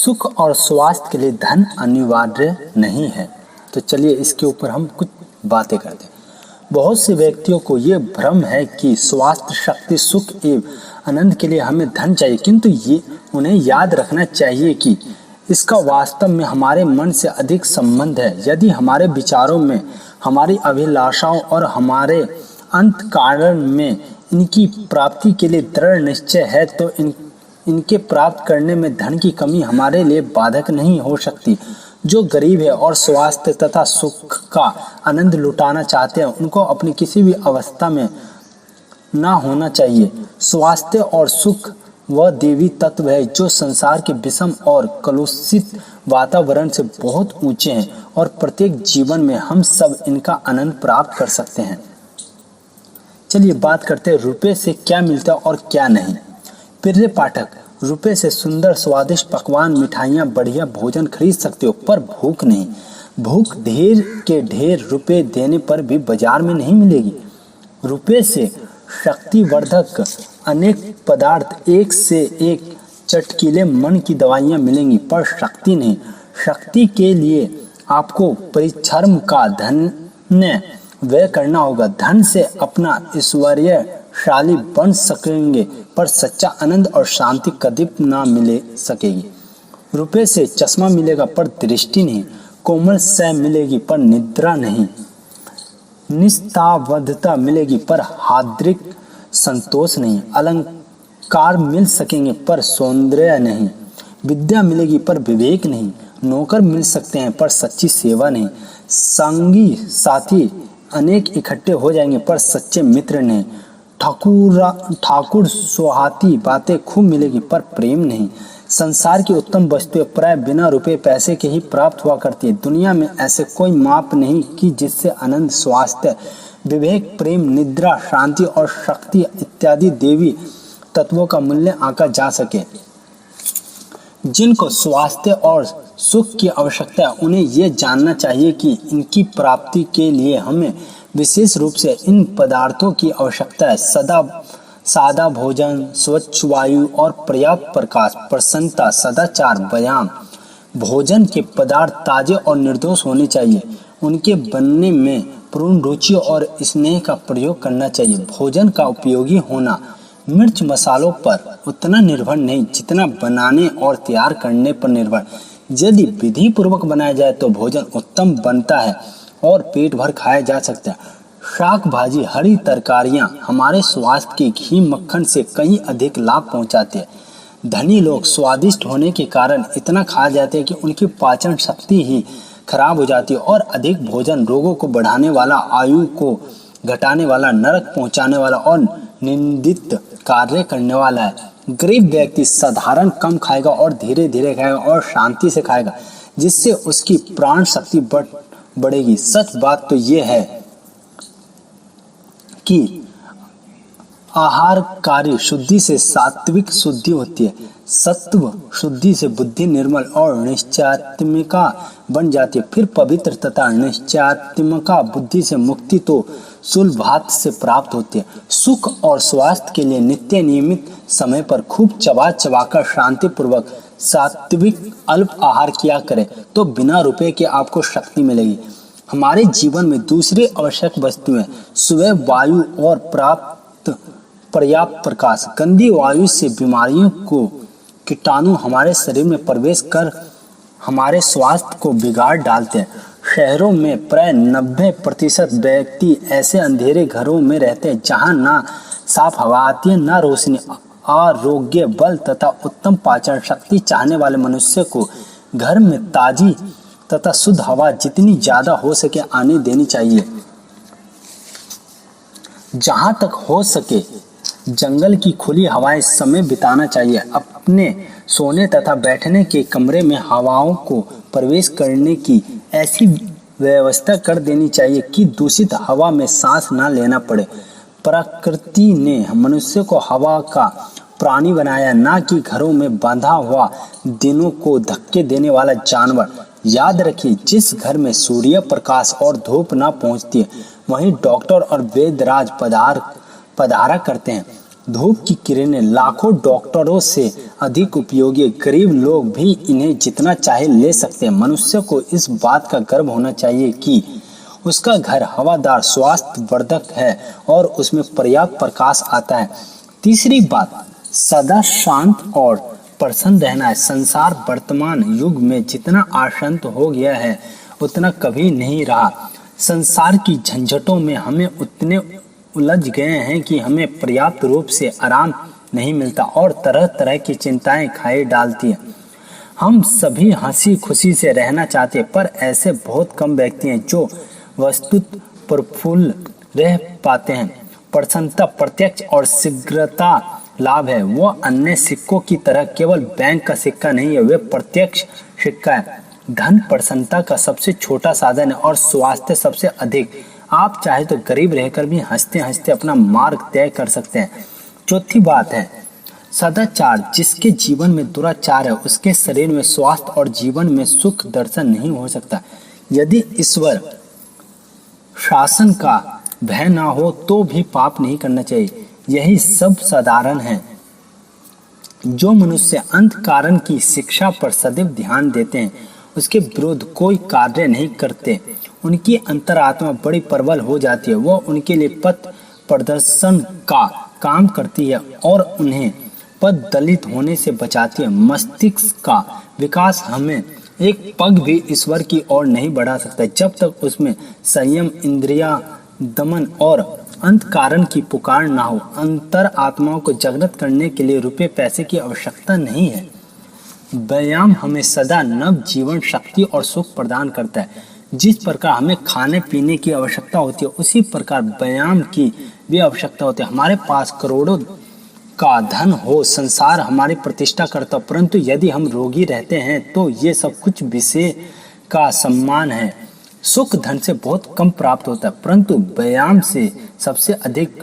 सुख और स्वास्थ्य के लिए धन अनिवार्य नहीं है। तो चलिए इसके ऊपर हम कुछ बातें करते हैं। बहुत से व्यक्तियों को ये भ्रम है कि स्वास्थ्य, शक्ति, सुख एवं आनंद के लिए हमें धन चाहिए, किंतु ये उन्हें याद रखना चाहिए कि इसका वास्तव में हमारे मन से अधिक संबंध है। यदि हमारे विचारों में, हमारी अभिलाषाओं और हमारे अंत कारण में इनकी प्राप्ति के लिए दृढ़ निश्चय है तो इनके प्राप्त करने में धन की कमी हमारे लिए बाधक नहीं हो सकती। जो गरीब है और स्वास्थ्य तथा सुख का आनंद लुटाना चाहते हैं, उनको अपनी किसी भी अवस्था में ना होना चाहिए। स्वास्थ्य और सुख वह देवी तत्व है जो संसार के विषम और कलुषित वातावरण से बहुत ऊंचे हैं और प्रत्येक जीवन में हम सब इनका आनंद प्राप्त कर सकते हैं। चलिए बात करते हैं रुपए से क्या मिलता है और क्या नहीं। प्रिय पाठक, रुपए से सुंदर स्वादिष्ट पकवान, मिठाइयाँ, बढ़िया भोजन खरीद सकते हो, पर भूख नहीं। भूख ढेर के ढेर रुपए देने पर भी बाजार में नहीं मिलेगी। रुपए से शक्तिवर्धक अनेक पदार्थ, एक से एक चटकीले मन की दवाइयाँ मिलेंगी, पर शक्ति नहीं। शक्ति के लिए आपको परिश्रम का धन व्यय करना होगा। धन से अपना ऐश्वर्यशाली बन सकेंगे, पर सच्चा आनंद और शांति कभी ना मिले सकेगी। रुपए से चश्मा मिलेगा पर दृष्टि नहीं, कोमल सह मिलेगी पर निद्रा नहीं, निस्तावधता मिलेगी पर हार्दिक संतोष नहीं, अलंकार मिल सकेंगे पर सौंदर्य नहीं, विद्या मिलेगी पर विवेक नहीं, नौकर मिल सकते हैं पर सच्ची सेवा नहीं, संगी साथी अनेक इकट्ठे हो जाएंगे पर सच्चे मित्र नहीं, ठाकुर सुहाती बातें खूब मिलेगी पर प्रेम नहीं। संसार की उत्तम वस्तुएं प्राय बिना रुपए पैसे के ही प्राप्त हुआ करती है। दुनिया में ऐसे कोई माप नहीं कि जिससे आनंद, स्वास्थ्य, विवेक, प्रेम, निद्रा, शांति और शक्ति इत्यादि देवी तत्वों का मूल्य आंका जा सके। जिनको स्वास्थ्य और सुख की आवश्यकता है, उन्हें यह जानना चाहिए कि इनकी प्राप्ति के लिए हमें विशेष रूप से इन पदार्थों की आवश्यकता है। सादा भोजन, स्वच्छ वायु और पर्याप्त प्रकाश, प्रसन्नता, सदाचार, व्यायाम। भोजन के पदार्थ ताजे और निर्दोष होने चाहिए। उनके बनने में पूर्ण रुचि और स्नेह का प्रयोग करना चाहिए। भोजन का उपयोगी होना मिर्च मसालों पर उतना निर्भर नहीं जितना बनाने और तैयार करने पर निर्भर। यदि विधि पूर्वक बनाया जाए तो भोजन उत्तम बनता है और पेट भर खाया जा सकता है। शाक भाजी, हरी तरकारियां हमारे स्वास्थ्य के घी मक्खन से कहीं अधिक लाभ पहुंचाते हैं। धनी लोग स्वादिष्ट होने के कारण इतना खा जाते हैं कि उनकी पाचन शक्ति ही खराब हो जाती है और अधिक भोजन रोगों को बढ़ाने वाला, आयु को घटाने वाला, नरक पहुंचाने वाला और निंदित कार्य करने वाला है। गरीब व्यक्ति साधारण कम खाएगा और धीरे धीरे खाएगा और शांति से खाएगा, जिससे उसकी प्राण शक्ति बढ़ेगी। सच बात तो यह है कि आहार कार्य शुद्धि से सात्विक शुद्धि होती है, सत्व शुद्धि से बुद्धि निर्मल और निश्चयात्मिका बन जाती है। फिर पवित्र तथा निश्चयात्मिका बुद्धि से मुक्ति तो सुलभात से प्राप्त होती है। सुख और स्वास्थ्य के लिए नित्य नियमित समय पर खूब चबा चबाकर शांति पूर्वक सात्विक अल्प आहार किया करें तो बिना रुपए के आपको शक्ति मिलेगी। हमारे जीवन में दूसरी आवश्यक वस्तुएं सुबह वायु और पर्याप्त प्रकाश। गंदी वायु से बीमारियों को कीटाणु हमारे शरीर में प्रवेश कर हमारे स्वास्थ्य को बिगाड़ डालते हैं। शहरों में प्राय 90% व्यक्ति ऐसे अंधेरे घरों में रहते हैं जहां ना साफ हवा आती है, ना रोशनी। आरोग्य, बल तथा उत्तम पाचन शक्ति चाहने वाले मनुष्य को घर में ताजी तथा शुद्ध हवा जितनी ज्यादा हो सके आने देनी चाहिए। जहां तक हो सके जंगल की खुली हवाएं समय बिताना चाहिए। अपने सोने तथा बैठने के कमरे में हवाओं को प्रवेश करने की ऐसी व्यवस्था कर देनी चाहिए कि दूषित हवा में सांस ना लेना पड़े। प्रकृति ने मनुष्य को हवा का प्राणी बनाया, ना कि घरों में बांधा हुआ दिनों को धक्के देने वाला जानवर। याद रखिए, जिस घर में सूर्य प्रकाश और धूप ना पहुंचती है वहीं डॉक्टर और वैद्यराज पधारा करते हैं। धूप की किरणें लाखों डॉक्टरों से अधिक उपयोगी, गरीब लोग भी इन्हें जितना चाहे ले सकते हैं। मनुष्य को इस बात का गर्व होना चाहिए कि उसका घर हवादार, स्वास्थ्यवर्धक है और उसमें पर्याप्त प्रकाश आता है। तीसरी बात, सदा शांत और प्रसन्न रहना है। संसार वर्तमान युग में जितना अशांत हो गया है उतना कभी नहीं रहा। संसार की झंझटों में हमें उतने उलझ गए हैं कि हमें पर्याप्त रूप से आराम नहीं मिलता और तरह तरह की चिंताएं खाई डालती हैं। हम सभी हंसी खुशी से रहना चाहते हैं, पर ऐसे बहुत कम व्यक्ति हैं जो वस्तुत प्रफुल्ल रह पाते हैं। प्रसन्नता प्रत्यक्ष और शीघ्रता लाभ है। वह अन्य सिक्कों की तरह केवल बैंक का सिक्का नहीं है, वे प्रत्यक्ष सिक्का है। धन प्रसन्नता का सबसे छोटा साधन है और स्वास्थ्य सबसे अधिक। आप चाहे तो गरीब रहकर भी हंसते हंसते अपना मार्ग तय कर सकते हैं। चौथी बात है सदाचार। जिसके जीवन में दुराचार है उसके शरीर में स्वास्थ्य और जीवन में सुख दर्शन नहीं हो सकता। यदि ईश्वर शासन का भय ना हो तो भी पाप नहीं करना चाहिए। यही सब साधारण है। जो मनुष्य अंत कारण की शिक्षा पर सदैव ध्यान देते हैं, उसके विरुद्ध कोई कार्य नहीं करते, उनकी अंतरात्मा बड़ी प्रबल हो जाती है। वह उनके लिए पथ प्रदर्शन का काम करती है और उन्हें पद दलित होने से बचाती है। मस्तिष्क का विकास हमें एक पग भी ईश्वर की ओर नहीं बढ़ा सकता जब तक उसमें संयम, इंद्रिया दमन और अंत कारण की पुकार ना हो। अंतर आत्माओं को जागृत करने के लिए रुपए पैसे की आवश्यकता नहीं है। व्यायाम हमें सदा नव जीवन शक्ति और सुख प्रदान करता है। जिस प्रकार हमें खाने पीने की आवश्यकता होती है उसी प्रकार व्यायाम की भी आवश्यकता होती है। हमारे पास करोड़ों का धन हो, संसार हमारी प्रतिष्ठा करता, परंतु यदि हम रोगी रहते हैं तो ये सब कुछ विषय का सम्मान है। सुख धन से बहुत कम प्राप्त होता है, परंतु व्यायाम से सबसे अधिक।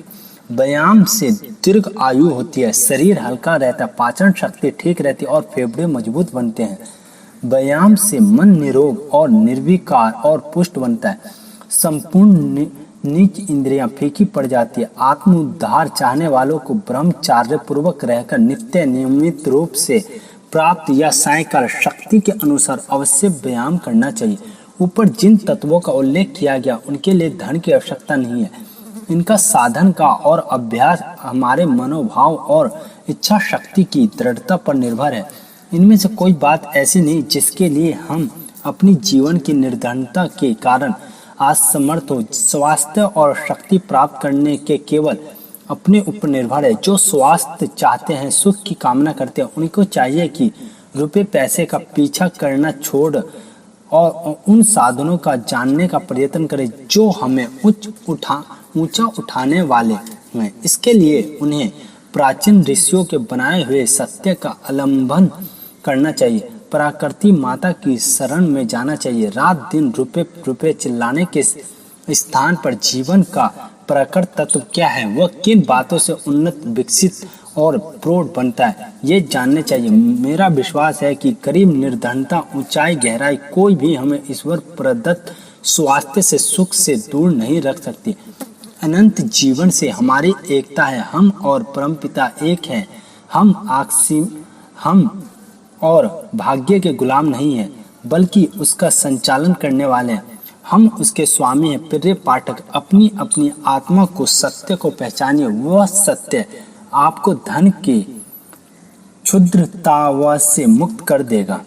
व्यायाम से दीर्घ आयु होती है, शरीर हल्का रहता है, पाचन शक्ति ठीक रहती है और फेफड़े मजबूत बनते हैं। व्यायाम से मन निरोग और निर्विकार और पुष्ट बनता है। संपूर्ण नीच इंद्रियां फीकी पड़ जाती है। आत्म उद्धार चाहने वालों को ब्रह्मचार्य पूर्वक रहकर नित्य नियमित रूप से प्राप्त या सायकाल शक्ति के अनुसार अवश्य व्यायाम करना चाहिए। ऊपर जिन तत्वों का उल्लेख किया गया उनके लिए धन की आवश्यकता नहीं है। इनका साधन का और अभ्यास हमारे मनोभाव और इच्छा शक्ति की दृढ़ता पर निर्भर है। इनमें से कोई बात ऐसी नहीं जिसके लिए हम अपनी जीवन की निर्धनता के कारण असमर्थ हो। स्वास्थ्य और शक्ति प्राप्त करने के केवल अपने ऊपर निर्भर है। जो स्वास्थ्य चाहते हैं, सुख की कामना करते हैं, उनको चाहिए कि रुपए पैसे का पीछा करना छोड़ और उन साधनों का जानने का प्रयत्न करें जो हमें ऊंचा उठाने वाले हैं। इसके लिए उन्हें प्राचीन ऋषियों के बनाए हुए सत्य का अवलंबन करना चाहिए। प्रकृति माता की शरण में जाना चाहिए। रात दिन रुपए चिल्लाने के स्थान पर जीवन का प्रकृत तत्व क्या है, वह किन बातों से उन्नत, विकसित और प्रौढ़ बनता है, ये जानने चाहिए। मेरा विश्वास है कि गरीब, निर्धनता, ऊंचाई, गहराई कोई भी हमें ईश्वर प्रदत्त स्वास्थ्य से, सुख से दूर नहीं रख सकती। अनंत जीवन से हमारी एकता है। हम और परमपिता एक हैं। हम और भाग्य के गुलाम नहीं हैं, बल्कि उसका संचालन करने वाले हैं। हम उसके स्वामी हैं। प्रिय पाठक, अपनी अपनी आत्मा को सत्य को पहचानिए। वह सत्य आपको धन की क्षुद्रता से मुक्त कर देगा।